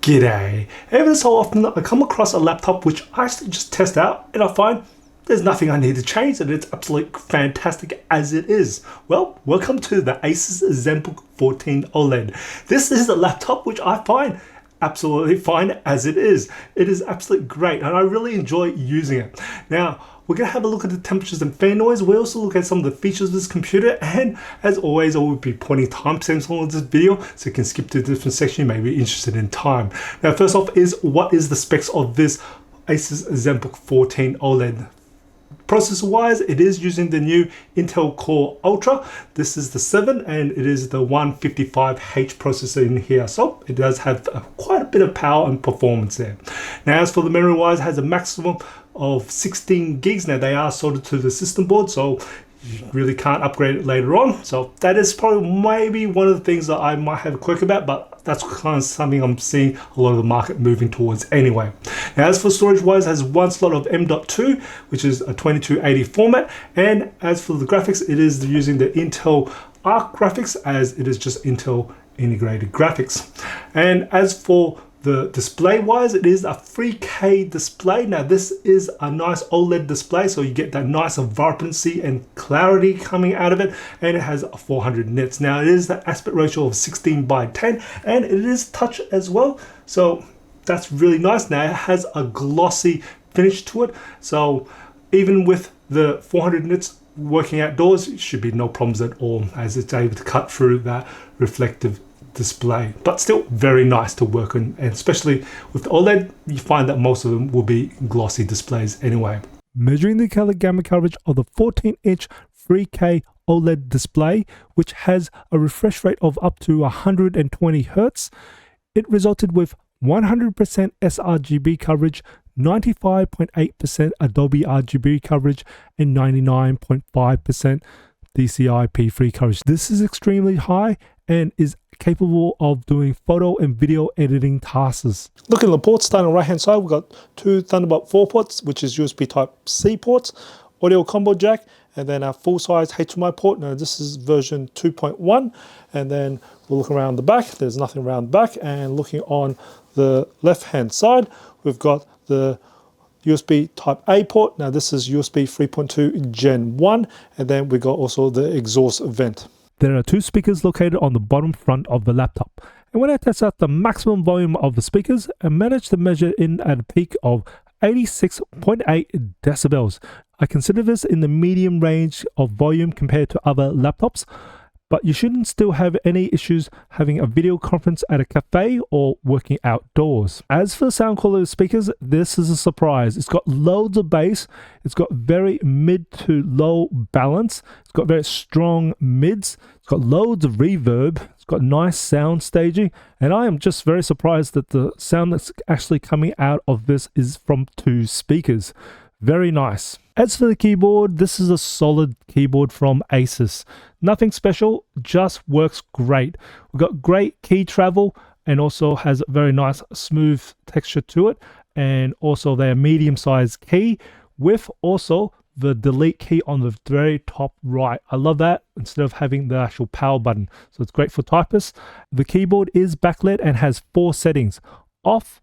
G'day. Every so often I come across a laptop which I actually just test out and I find there's nothing I need to change and it's absolutely fantastic as it is. Well, welcome to the Asus ZenBook 14 OLED. This is a laptop which I find absolutely fine as it is. It is absolutely great and I really enjoy using it. Now, we're going to have a look at the temperatures and fan noise. We also look at some of the features of this computer, and as always, I will be pointing timestamps on this video so you can skip to a different section you may be interested in time. Now, first off is what is the specs of this Asus ZenBook 14 OLED. Processor wise, it is using the new Intel Core Ultra. This is the 7 and it is the 155H processor in here. So it does have quite a bit of power and performance there. Now, as for the memory wise, it has a maximum of 16 gigs. Now they are soldered to the system board, so you really can't upgrade it later on. So that is probably maybe one of the things that I might have a quirk about, but that's kind of something I'm seeing a lot of the market moving towards anyway. Now, as for storage wise, it has one slot of M.2, which is a 2280 format. And as for the graphics, it is using the Intel Arc graphics, as it is just Intel integrated graphics. And as for the display wise, it is a 3K display. Now this is a nice OLED display, so you get that nice vibrancy and clarity coming out of it, and it has 400 nits. Now it is the aspect ratio of 16:10 and it is touch as well, so that's really nice. Now it has a glossy finish to it, so even with the 400 nits working outdoors, it should be no problems at all, as it's able to cut through that reflective display, but still very nice to work on. And especially with the OLED, you find that most of them will be glossy displays anyway. Measuring the color gamma coverage of the 14-inch 3K OLED display, which has a refresh rate of up to 120 Hz, it resulted with 100% sRGB coverage, 95.8% Adobe RGB coverage, and 99.5% DCI-P3 coverage. This is extremely high and is capable of doing photo and video editing tasks. Looking at the ports, starting on the right hand side, we've got two Thunderbolt 4 ports, which is USB Type-C ports, audio combo jack, and then our full-size HDMI port. Now this is version 2.1, and then we'll look around the back. There's nothing around the back, and looking on the left hand side, we've got the USB Type-A port. Now this is USB 3.2 Gen 1, and then we got also the exhaust vent. There are two speakers located on the bottom front of the laptop, and when I test out the maximum volume of the speakers, I managed to measure in at a peak of 86.8 decibels. I consider this in the medium range of volume compared to other laptops, but you shouldn't still have any issues having a video conference at a cafe or working outdoors. As for the sound quality of speakers, this is a surprise. It's got loads of bass, it's got very mid to low balance, it's got very strong mids, it's got loads of reverb, it's got nice sound staging, and I am just very surprised that the sound that's actually coming out of this is from two speakers. Very nice. As for the keyboard, this is a solid keyboard from Asus. Nothing special, just works great. We've got great key travel and also has a very nice smooth texture to it. And also their medium-sized key with also the delete key on the very top right. I love that instead of having the actual power button. So it's great for typists. The keyboard is backlit and has 4 settings: off,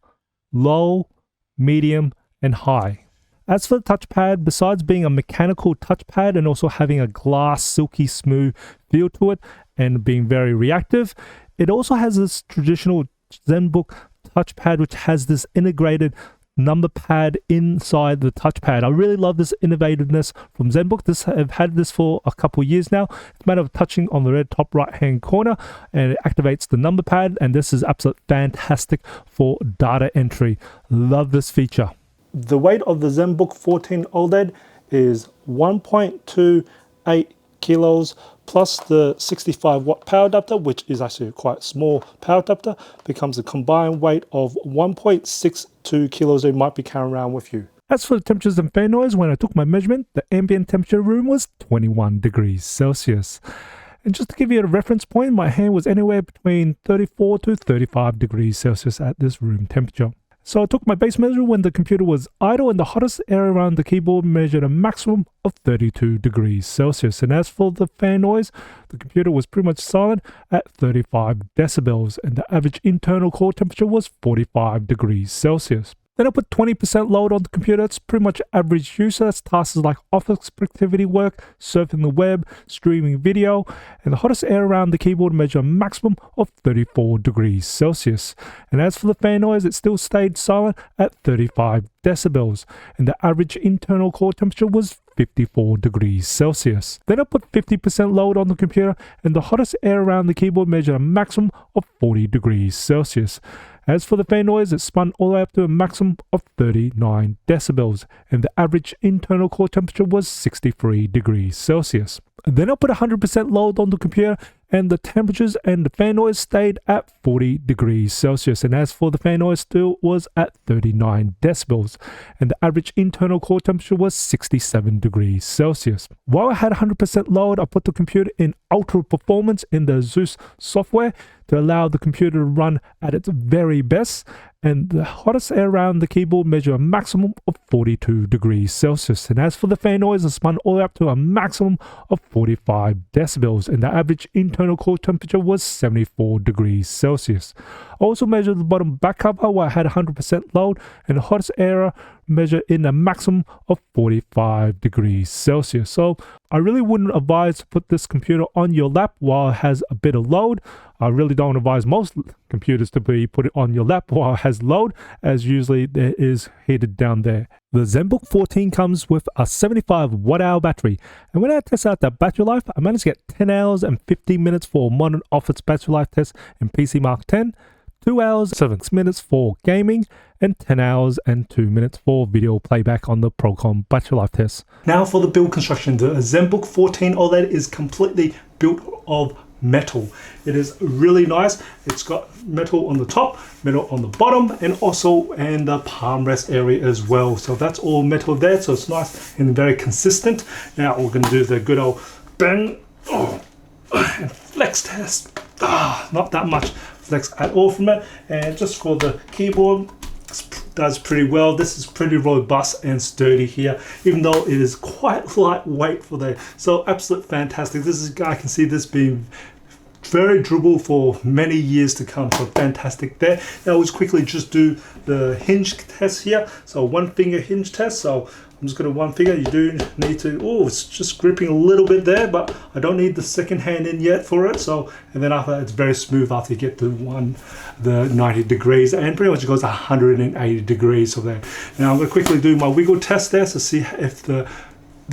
low, medium, and high. As for the touchpad, besides being a mechanical touchpad and also having a glass silky smooth feel to it and being very reactive, it also has this traditional ZenBook touchpad which has this integrated number pad inside the touchpad. I really love this innovativeness from ZenBook. I've had this for a couple of years now. It's a matter of touching on the red top right hand corner and it activates the number pad, and this is absolutely fantastic for data entry. Love this feature. The weight of the ZenBook 14 OLED is 1.28 kilos plus the 65 watt power adapter, which is actually a quite small power adapter, becomes a combined weight of 1.62 kilos that you might be carrying around with you. As for the temperatures and fan noise, when I took my measurement, the ambient temperature room was 21 degrees Celsius. And just to give you a reference point, my hand was anywhere between 34 to 35 degrees Celsius at this room temperature. So I took my base measure when the computer was idle, and the hottest area around the keyboard measured a maximum of 32 degrees Celsius. And as for the fan noise, the computer was pretty much silent at 35 decibels, and the average internal core temperature was 45 degrees Celsius. Then I put 20% load on the computer. It's pretty much average use. So that's tasks like office productivity work, surfing the web, streaming video, and the hottest air around the keyboard measured a maximum of 34 degrees Celsius. And as for the fan noise, it still stayed silent at 35 decibels, and the average internal core temperature was 54 degrees Celsius. Then I put 50% load on the computer, and the hottest air around the keyboard measured a maximum of 40 degrees Celsius. As for the fan noise, it spun all the way up to a maximum of 39 decibels, and the average internal core temperature was 63 degrees Celsius. Then I put 100% load on the computer, and the temperatures and the fan noise stayed at 40 degrees Celsius. And as for the fan noise, still was at 39 decibels, and the average internal core temperature was 67 degrees Celsius. While I had 100% load, I put the computer in ultra performance in the Zeus software to allow the computer to run at its very best, and the hottest air around the keyboard measured a maximum of 42 degrees Celsius. And as for the fan noise, it spun all the way up to a maximum of 45 decibels, and the average internal core temperature was 74 degrees Celsius. I also measured the bottom back cover where I had 100% load, and the hottest air measured in a maximum of 45 degrees Celsius. So I really wouldn't advise to put this computer on your lap while it has a bit of load. I really don't advise most computers to be put it on your lap while it has load, as usually there is heated down there. The ZenBook 14 comes with a 75 watt-hour battery, and when I test out that battery life, I managed to get 10 hours and 15 minutes for Modern Office battery life test in PC Mark 10, 2 hours 7 minutes for gaming, and 10 hours and 2 minutes for video playback on the Procom battery life test. Now for the build construction. The ZenBook 14 OLED is completely built of metal. It is really nice. It's got metal on the top, metal on the bottom, and also in the palm rest area as well. So that's all metal there, so it's nice and very consistent. Now we're going to do the good old bang and flex test. Not that much flex at all from it. And just for the keyboard, does pretty well. This is pretty robust and sturdy here, even though it is quite lightweight for the, so absolute fantastic. This is, I can see this being very durable for many years to come, so fantastic there. Now let's quickly just do the hinge test here. So one finger hinge test. So I'm just going to one finger. You do need to, oh, it's just gripping a little bit there, but I don't need the second hand in yet for it. So, and then after it's very smooth after you get to the 90 degrees, and pretty much it goes 180 degrees. So there. Now I'm going to quickly do my wiggle test there to see if the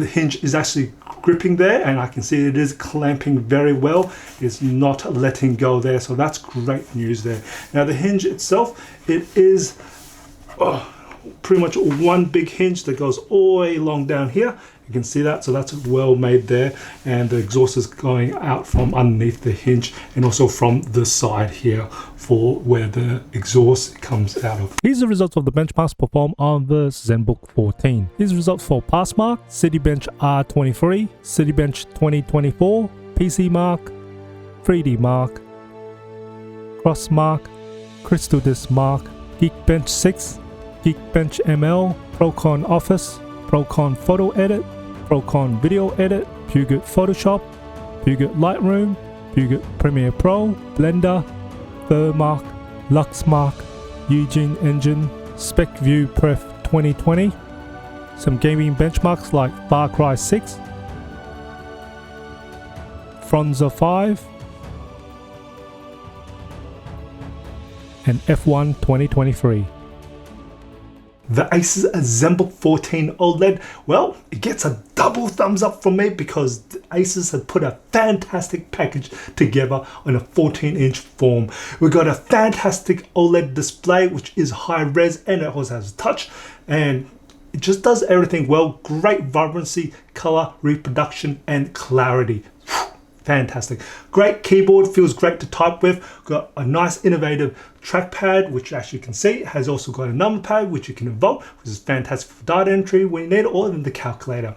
hinge is actually gripping there, and I can see it is clamping very well. It's not letting go there, so that's great news there. Now the hinge itself, it is pretty much one big hinge that goes all the way along down here. You can see that, so that's well made there, and the exhaust is going out from underneath the hinge and also from the side here for where the exhaust comes out of. Here's the results of the benchmarks performed on the ZenBook 14. Here's the results for Passmark, Citybench R23, Citybench 2024, PC Mark, 3D Mark, Crossmark, Crystal Disk Mark, Geekbench 6, Geekbench ML, Procon Office, Procon Photo Edit, Procon Video Edit, Puget Photoshop, Puget Lightroom, Puget Premiere Pro, Blender, Furmark, Luxmark, Eugene Engine, SpecView Pref 2020, some gaming benchmarks like Far Cry 6, Fronza 5, and F1 2023. The Asus ZenBook 14 OLED, well, it gets a double thumbs up from me because Asus had put a fantastic package together on a 14-inch form. We got a fantastic OLED display, which is high res, and it also has touch, and it just does everything well. Great vibrancy, color, reproduction, and clarity. Fantastic. Great keyboard, feels great to type with. Got a nice innovative trackpad, which as you can see has also got a number pad which you can invoke, which is fantastic for data entry when you need it, or in the calculator.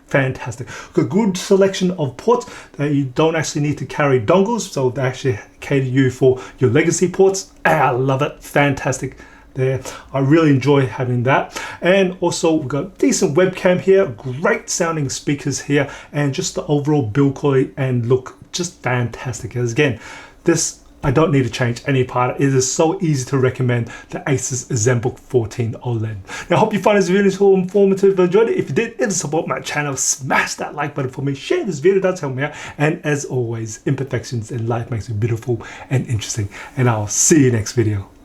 Fantastic. Got good selection of ports that you don't actually need to carry dongles, so they actually cater you for your legacy ports. I love it. Fantastic. there. I really enjoy having that. And also we've got decent webcam here, great sounding speakers here, and just the overall build quality and look just fantastic. As again, this I don't need to change any part. It is so easy to recommend the Asus ZenBook 14 OLED. Now I hope you find this video useful, informative, enjoyed it. If you did, if you support my channel, smash that like button for me, share this video, does help me out. And as always, imperfections in life makes it beautiful and interesting. And I'll see you next video.